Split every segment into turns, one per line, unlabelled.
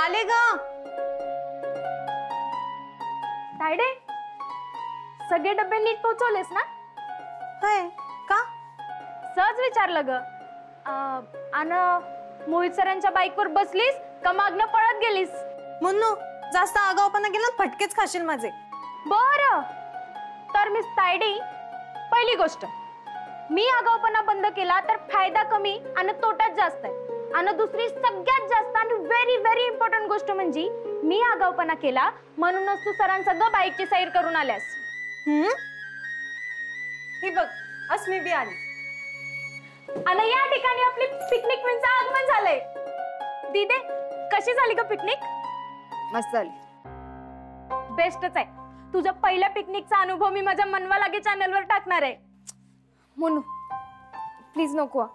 आले ग.
तायडे, सगळे डबे नीट पोहोचवलेस ना?
होय. का?
सहज विचारलं ग. आणि मोहित सरांच्या बाईकवर बसलीस का मागणं पळत गेलीस?
मुन्नू, जास्त आगाऊपणा केला फटकेच खाशील माझे.
बरं, तर मिस तायडे, पहिली गोष्ट, मी आगाऊपणा बंद केला तर फायदा कमी आणि तोटाच जास्त आहे. आणि दुसरी सगळ्यात जास्त आणि व्हेरी व्हेरी इम्पॉर्टंट गोष्ट म्हणजे मी आगाऊपणा केला म्हणूनच तू सरांसगळं बाईकची सैर करून आल्यास.
ही बघ, अस्मी बी आली.
आणि या ठिकाणी आपली पिकनिक क्वीनचं आगमन झालंय. दीदे, कशी झाली ग पिकनिक?
मस्त झाली.
बेस्टच आहे. तुझ्या पहिल्या पिकनिकचा अनुभव मी माझ्या मनवा लागे चॅनलवर टाकणार आहे.
मुन्नू, प्लीज नको.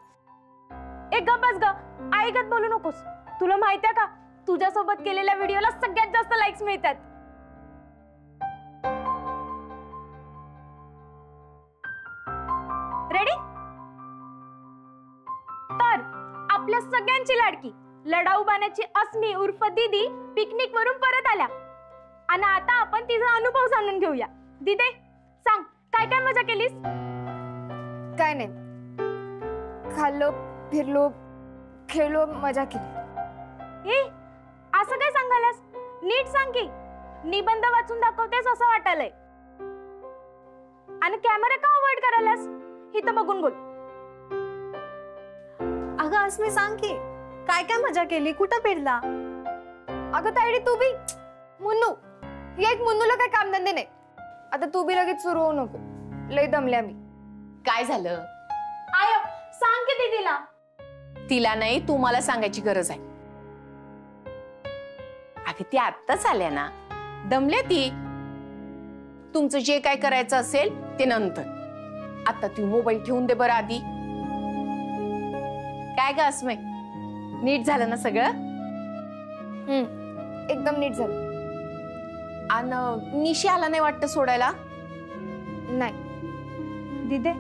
एक गप बस ग, ऐकत बोलू नकोस. तुला माहितीये का, तुझ्यासोबत केलेल्या व्हिडिओला सगळ्यात जास्त लाईक्स मिळतात. रेडी? तर आपल्या सगळ्यांची लाडकी लढाऊ बाण्याची अस्मी उर्फ दीदी पिकनिक वरून परत आल्या आणि आता आपण तिचा अनुभव जाणून घेऊया. दीदी, सांग, काय काय मजा केलीस?
काय नाही, खाल्लो, फिरलो, खेळलो, मजा केली.
ए, असं काय सांगायलास? नीट सांग की. निबंध वाचून दाखवतेस असं वाटायलंय. आणि कॅमेरा का अवॉइड करायलास? इथं बघून बोल.
अगं अस्मी, सांग की काय काय मजा केली, कुठं फिरला?
अगं तायडे, तू बी. मुन्नू, या एक मुन्नूला काय कामधंदे नाही. आता तू बी लगेच सुरू होऊ नको, लय दमल्या मी.
काय झालं?
आय, सांग की दीदीला.
तिला नाही, तू मला सांगायची गरज आहे. अगं ती आत्ताच आल्या ना, दमल्या ती. तुमचं जे काय करायचं असेल ते नंतर. आता तू मोबाईल ठेवून दे बरं आधी. काय ग अस्मे, नीट झालं ना सगळं?
एकदम नीट झालं.
आणि निशी आला नाही वाटतं सोडायला?
नाही.
दीदे,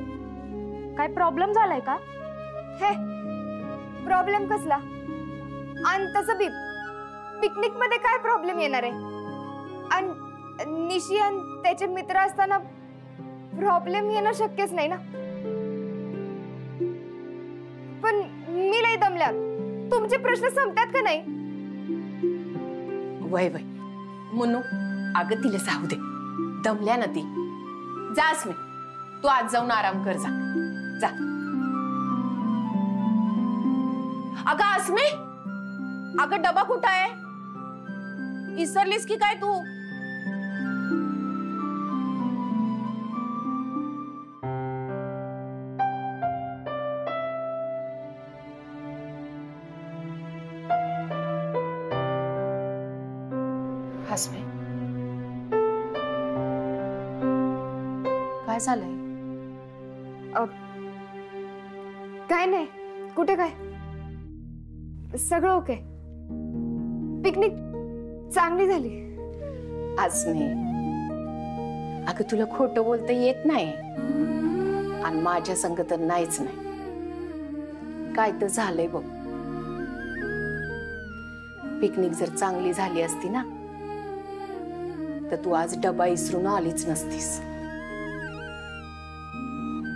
काय प्रॉब्लेम झालाय का?
हे प्रॉब्लेम कसला? आणि तसं बी पिकनिक मध्ये काय प्रॉब्लेम येणार आहे? आणि निशी आणि त्याचे मित्र असताना प्रॉब्लेम येणं शक्यच नाही ना. पण मी लय दमल्या. तुमचे प्रश्न संपतात का नाही?
वय वय मुन्नू, अगं तिला जाऊ दे, दमल्या ना ती. जा अस्मी, तू आज जाऊन आराम कर. जा जा. अगं अस्मी, अगं डबा कुठं आहे? विसरलीस की काय तू? अस्मी, काय झालंय?
काय नाही, कुठे काय, सगळं ओके. पिकनिक चांगली झाली.
अस्मी, अगं तुला खोटं बोलता येत नाही आणि माझ्या संग तर नाहीच नाही. काय तर झालंय बघ. पिकनिक जर चांगली झाली असती ना, तर तू आज डबा इसरून आलीच नसतीस.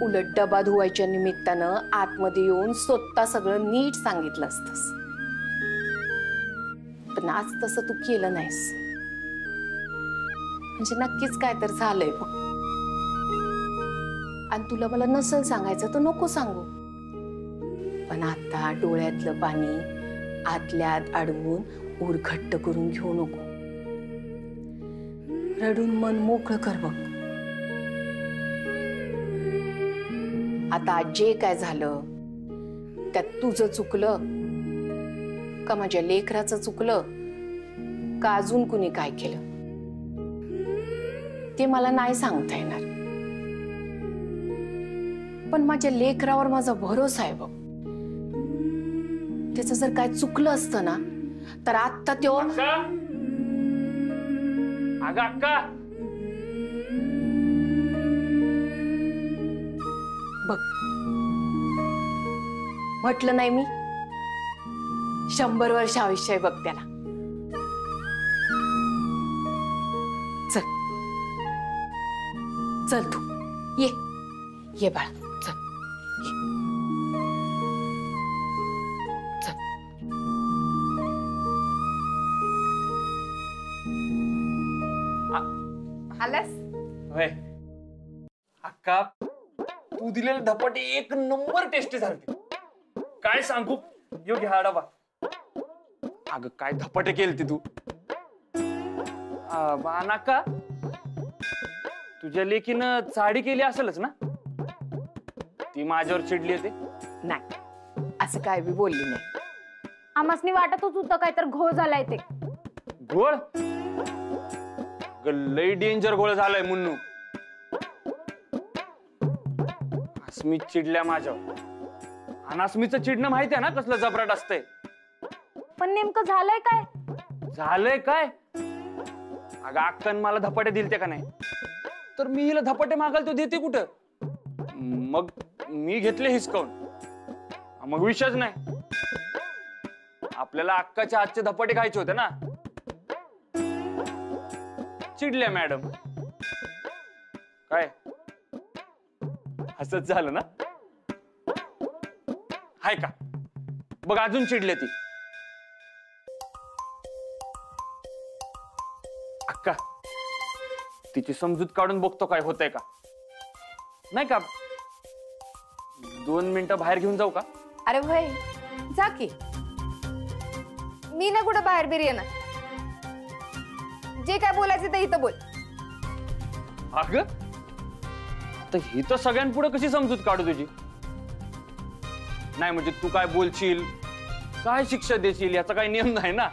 उलट डबा धुवायच्या निमित्तानं आतमध्ये येऊन स्वतः सगळं नीट सांगितलं असतंस. पण आज तसं तू केलं नाहीस. म्हणजे नक्कीच काय तर झालंय बघ. आणि तुला मला नसेल सांगायचं तर नको सांगू. पण आता डोळ्यातलं पाणी आतल्यात अडवून उरघट्ट करून घेऊ नको. रडून मन मोकळं कर बघ. आता जे काय झालं त्यात तुझं चुकलं का माझ्या लेकराचं चुकलं का अजून कुणी काय केलं ते मला नाही सांगता येणार. पण माझ्या लेकरावर माझा भरोसा आहे बघ. त्याचं जर काय चुकलं असतं ना तर आता त्यो
अक्का
बघ, म्हटलं नाही मी, 100 वर्ष आयुष्य आहे बघ त्याला. चल तू ये ये बाळा चल ये. चल.
आलास?
होय. अक्का तू दिलेले धपाटे एक नंबर टेस्टी झालते. काय सांगू यो घ्या डबा. अगं काय धपाटे केलते तू. अक्का तुझ्या लेकीनं साडी केली असेलच ना. ती माझ्यावर चिडली होती.
नाही असं काय बी बोलली नाही.
आमासनी वाटतच होतं काय तर घोळ झालाय ते.
घोळ लय डेंजर घोळ झालाय मुन्नू. अस्मी चिडल्या माझ्यावर. आणि अस्मीचं चिडणं माहितीये ना कसलं जबराट असतंय.
पण नेमकं झालंय काय?
झालंय काय. अगं अक्कन मला धपाटे दिलते का नाही तर मी हिला धपाटे मागाल तो देते कुठं. मग मी घेतले हिसकावून. मग विषयच नाही. आपल्याला अक्काच्या हातचे धपाटे खायचे होते ना. चिडल्या मॅडम. काय असंच झालं ना. हाय का बघ अजून चिडले ती. अक्का तिची समजूत काढून बघतो काय होतंय का नाही का. 2 मिनिटं बाहेर घेऊन जाऊ का.
अरे भाई जा की.
मी ना कुठं बाहेर बिर येणार. जे काय बोलायचं ते इथं बोल.
अगं तर ही तर सगळ्यांपुढे कशी समजूत काढू तुझी. नाही म्हणजे तू काय बोलशील काय शिक्षा देशील याचा काही नियम नाही ना.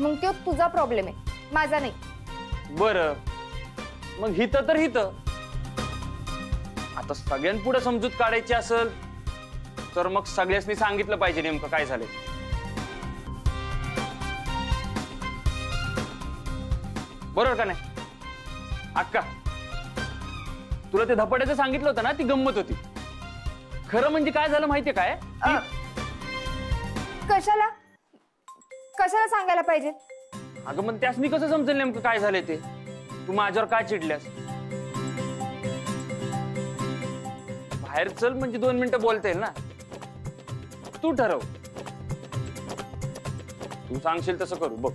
मग तो तुझा प्रॉब्लेम आहे माझा नाही.
बरं मग हित तर हित. आता सगळ्यांपुढे समजूत काढायची असेल तर मग सगळ्यांनी सांगितलं पाहिजे नेमकं काय झालंय. बरोबर का नाही अक्का. तुला ते धपाट्याचं सांगितलं होतं ना ती गंमत होती. खरं म्हणजे काय झालं माहितीये काय.
कशाला कशाला सांगायला पाहिजे.
अगं मग त्यासनी कसं समजेल नेमकं काय झालंय ते. तू माझ्यावर काय चिडल्यास. बाहेर चल म्हणजे 2 मिनिटं बोलता येईल ना. तू ठरव. तू सांगशील तसं करू बघ.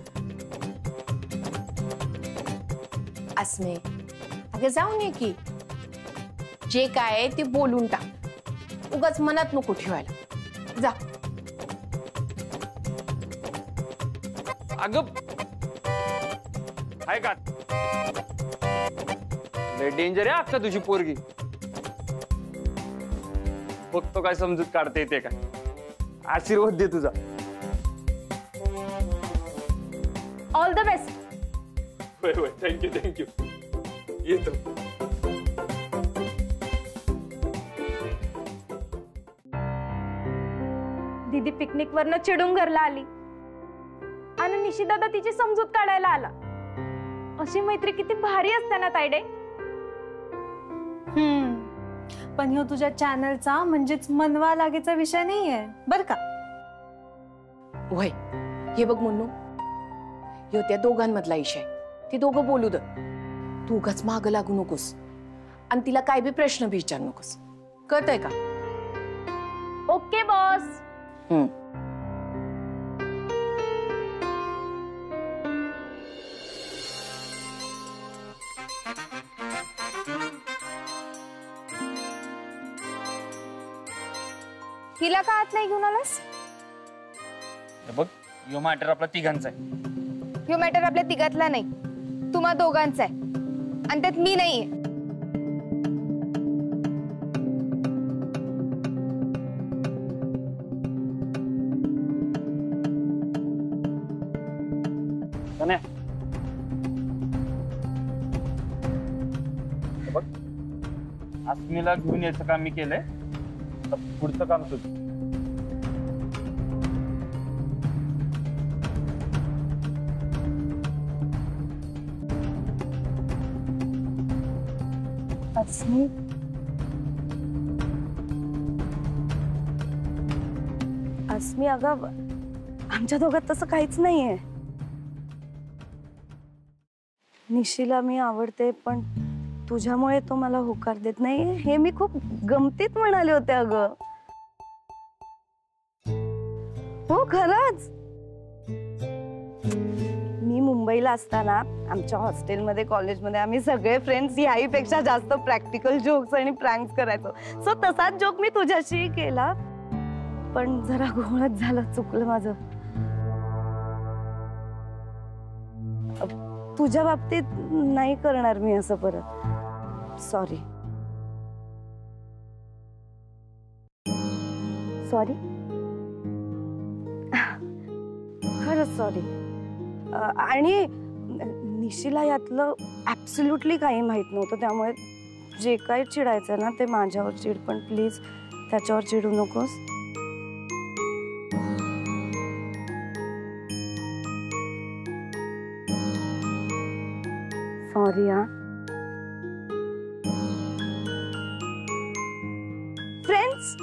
अस्मे अगं जाऊन ये की. जे काय आहे ते बोलून टाक. उगाच मनात नको ठेवायला. जा.
अगं आहे का लय डेंजर आहे अक्का तुझी पोरगी. बघतो काय समजूत काढता येते का. आशीर्वाद दे तुझा.
All the best.
होय होय थँक्यू थँक्यू. येतो.
दीदी पिकनिक वरनं चिडून घरला आली आणि निशिदादा तिची समजूत काढायला आला. अशी मैत्री किती भारी असते ना तायडे.
पण ह्यो तुझ्या चॅनलचा म्हणजेच मनवा लागेचा विषय नाहीये बर का.
वय हे बघ मुन्नू ह्यो त्या दोघांमधला विषय. ती दोघं बोलू द. तू उगाच माग लागू नकोस आणि तिला काय बी प्रश्न विचारू नकोस. कळतंय का.
Okay boss.
हिला का आत नाही घेऊन आलास.
बघ यो मॅटर आपला तिघांचा आहे.
ह्यो मॅटर आपल्या तिघातला नाही तुम्हा दोघांचा आहे आणि त्यात मी नाहीये.
बघ अस्मीला घेऊन यायचं काम मी केलंय. पुढचं काम तुझं.
अस्मी अगं आमच्या दोघात तसं काहीच नाहीये. निशीला मी आवडते पण तुझ्यामुळे तो मला होकार देत नाही हे मी खूप गमतीत म्हणाले होते अगं. हो खरंच. मी मुंबईला असताना आमच्या हॉस्टेलमध्ये कॉलेजमध्ये आम्ही सगळे फ्रेंड्स याहीपेक्षा जास्त प्रॅक्टिकल जोक्स आणि प्रँक्स करायचो. सो तसाच जोक मी तुझ्याशी केला पण जरा घोळच झालं, चुकलं माझं. तुझ्या बाबतीत नाही करणार मी असं परत. सॉरी. सॉरी खरंच सॉरी. आणि निशीला यातलं ऍब्सोल्युटली काही माहित नव्हतं त्यामुळे जे काही चिडायचं ना ते माझ्यावर चिड, पण प्लीज त्याच्यावर चिडू नकोस. सॉरी हा. फ्रेंड्स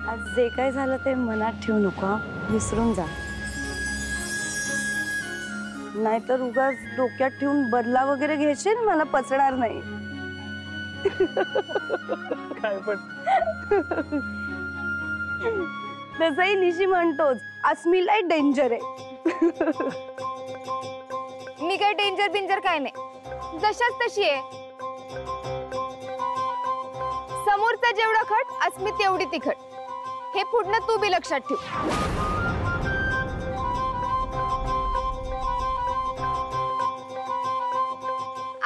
आज जे काय झालं ते मनात ठेवू नको, विसरून जा. नाहीतर उगाच डोक्यात ठेवून बदला वगैरे घेशील, मला पचणार नाही.
काय पण
तसंही निशी म्हणतोच अस्मीला डेंजर आहे.
मी काय डेंजर बिंजर काय नाही, जशाच तशी आहे. समोरचा जेवढा खट अस्मी तेवढी तिखट, हे पुढनं तू बी लक्षात ठेव.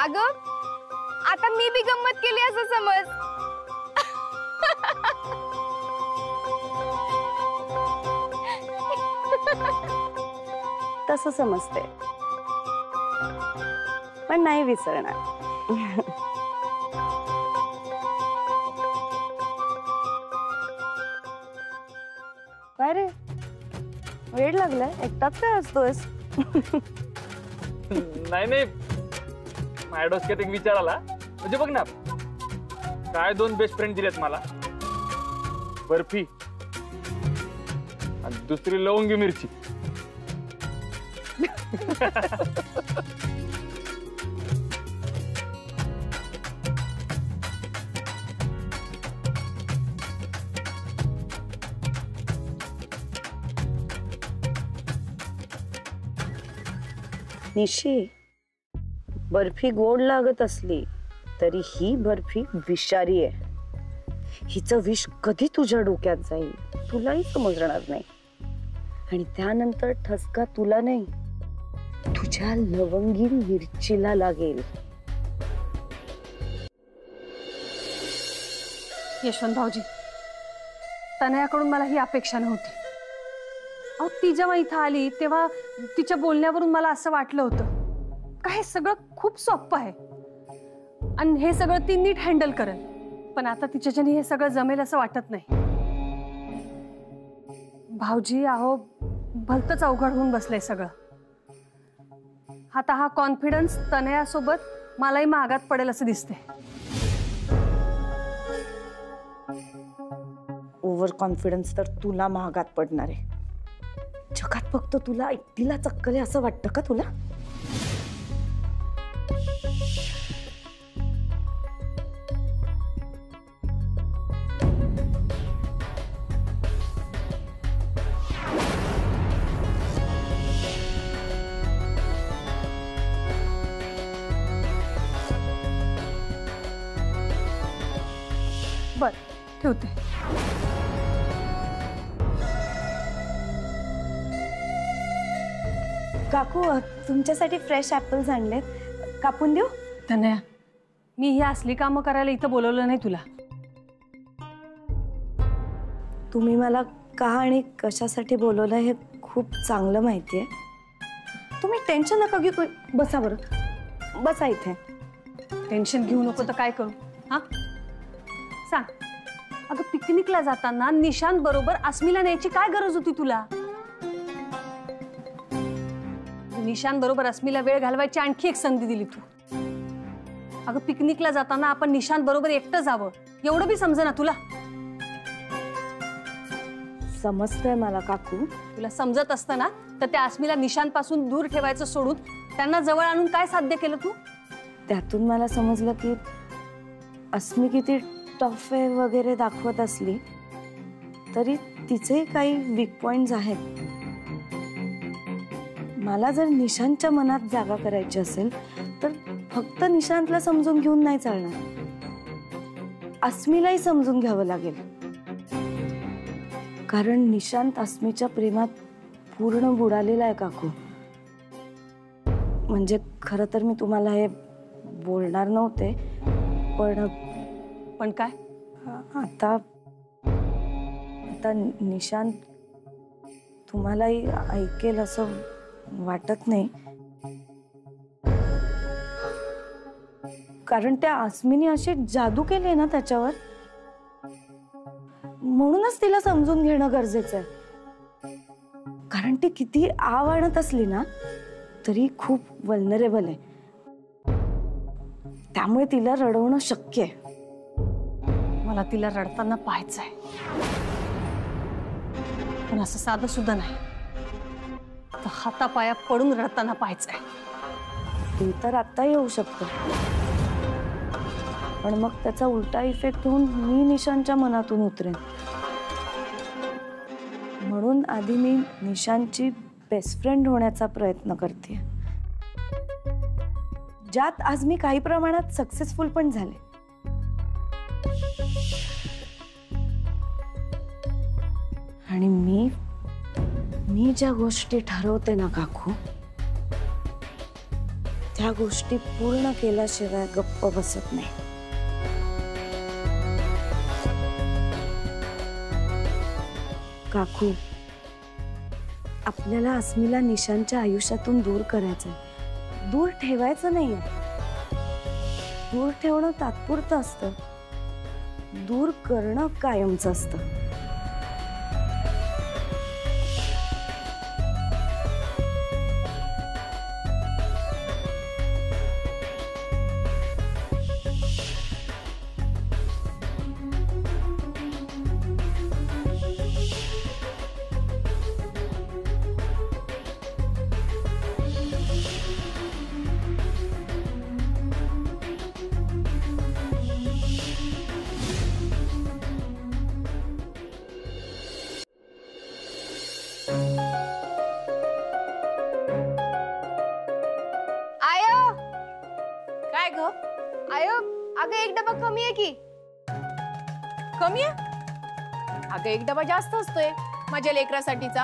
अगं आता मी बी गंमत केली असं समज.
तसं समजते पण नाही विसरणार. काय रे वेळ लागलाय, एकटाच काय असतोयस?
नाही नाही, माझ्या डोसक्यात एक विचार आला. म्हणजे बघ ना, काय दोन बेस्ट फ्रेंड दिलेत मला, बर्फी आणि दुसरी लवंगी मिरची.
निशी, बर्फी गोड लागत असली तरी ही बर्फी विषारी आहे. हिचं विष कधी तुझ्या डोक्यात जाईल तुलाही समजणार नाही, आणि त्यानंतर ठसका तुला नाही तुझ्या लवंगी मिरचीला लागेल.
यशवंत भाऊजी, तनयाकडून मला ही अपेक्षा नव्हती. अहो ती जेव्हा इथं आली तेव्हा तिच्या बोलण्यावरून मला असं वाटलं होतं का हे सगळं खूप सोपं आहे आणि हे सगळं ती नीट हँडल करेल, पण आता तिच्याच्याने हे सगळं जमेल असं वाटत नाही. भाऊजी अहो भलतंच अवघड होऊन बसलंय सगळं. आता हा कॉन्फिडन्स तनयासोबत मलाही महागात पडेल असं दिसतंय.
ओव्हर कॉन्फिडन्स तर तुला महागात पडणार आहे. जगात फक्त तुला एकटीला चक्कल आहे असं वाटतं का तुला?
बर, ठेवते.
काकू तुमच्यासाठी फ्रेश ॲपल्स आणलेत, कापून देऊ?
तनया, मी ही असली कामं करायला इथं बोलवलं नाही तुला.
तुम्ही मला का आणि कशासाठी बोलवलं हे खूप चांगलं माहिती आहे. तुम्ही टेन्शन नका घेऊ. बसा बरं, बसा इथे.
टेन्शन घेऊ नको तर काय करू? हा सांग. अगं पिकनिकला जाताना निशांत बरोबर अस्मीला न्यायची काय गरज होती तुला? निशांत बरोबर अस्मीला वेळ घालवायची आणखी एक संधी दिली तू. अगं पिकनिकला जाताना आपण निशांत बरोबर एकटं जावं एवढं बी समजेना तुला?
समजतंय मला काकू.
तुला समजत असतं ना तर त्या अस्मीला निशांत पासून दूर ठेवायचं सोडून त्यांना जवळ आणून काय साध्य केलं तू?
त्यातून मला समजलं की अस्मी किती टफ आहे वगैरे दाखवत असली तरी तिचे काही वीक पॉइंट्स आहेत. मला जर निशांतच्या मनात जागा करायची असेल तर फक्त निशांतला समजून घेऊन नाही चालणार, अस्मीलाही समजून घ्यावं लागेल. कारण निशांत अस्मीच्या प्रेमात पूर्ण बुडालेला आहे काकू. म्हणजे खरं तर मी तुम्हाला हे बोलणार नव्हते,
पण काय
आता निशांत तुम्हालाही ऐकेल असं वाटत नाही. कारण त्या अस्मीने अशी जादू केली ना त्याच्यावर, म्हणूनच तिला समजून घेणं गरजेचं आहे. कारण ती किती आव आणत असली ना तरी खूप वल्नरेबल आहे. त्यामुळे तिला रडवणं शक्य आहे.
मला तिला रडताना पाहायचंय, पण असं साधं सुद्धा नाही. तर हातापाया पडून रडताना पाहायचंय.
ते तर आता येऊ शकतं, पण मग त्याचा उलटा इफेक्ट होऊन मी निशांतच्या मनातून उतरेन. म्हणून आधी मी निशांतची बेस्ट फ्रेंड होण्याचा प्रयत्न करते, ज्यात आज मी काही प्रमाणात सक्सेसफुल पण झाले. आणि मी ज्या गोष्टी ठरवते ना काकू, त्या गोष्टी पूर्ण केल्याशिवाय गप्प बसत नाही. काकू, आपल्याला अस्मीला निशांतच्या आयुष्यातून दूर करायचंय, दूर ठेवायचं नाहीये. दूर ठेवणं तात्पुरतं असतं, दूर करणं कायमचं असतं.
काय ग?
आयो, अगं एक डबा कमी आहे की.
कमी आहे? अगं एक डबा जास्त असतोय माझ्या लेकरासाठीचा.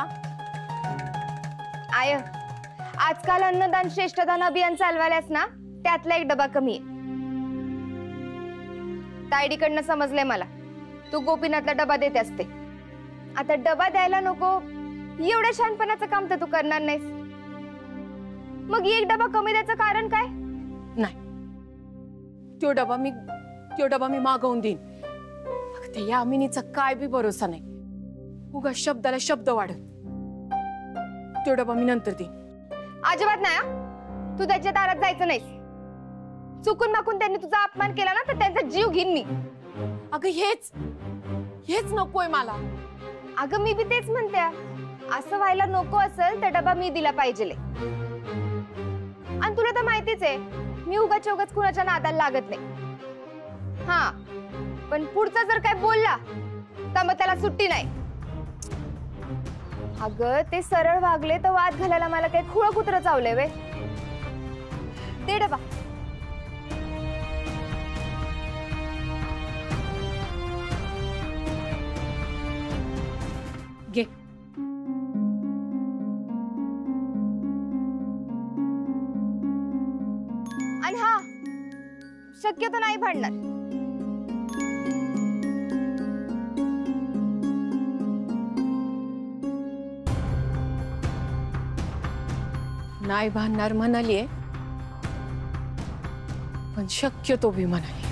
आय, आजकाल अन्नदान श्रेष्ठदान अभियान चालवायलास ना, त्यातला एक डबा कमी आहे. तायडीकडनं समजलंय मला, तू गोपीनाथला डबा देते असते. आता डबा द्यायला नको एवढ्या शहाणपणाचं काम तर तू करणार नाहीस. मग एक डबा कमी द्यायचं कारण काय?
नाही, तो डबा मी मागवून देईन. ते यामिनीचा काय बी भरोसा नाही. उगा शब्दाला शब्द वाढत. तो डबा मी नंतर देईन.
अजिबात नाही. तू त्याच्या दारात जायचं नाहीस. चुकून माकून त्यांनी तुझा अपमान केला ना तर त्यांचा जीव घेईन मी.
अगं हेच नकोय मला.
अगं मी बी तेच म्हणते. असं व्हायला नको असेल तर डबा मी दिला पाहिजे. आणि तुला तर माहितीच आहे मी उगाच उगाच कुणाच्या नादाला लागत नाही. हा, पण पुढचा जर काय बोलला तर मग त्याला सुट्टी नाही. अगं ते सरळ वागले तर वाद घालायला मला काही खुळ कुत्र चावले वे. ते डबा. आणि हा शक्यतो नाही भांडणार.
नाही भांडणार म्हणालीये, पण शक्यतो बी म्हणाली.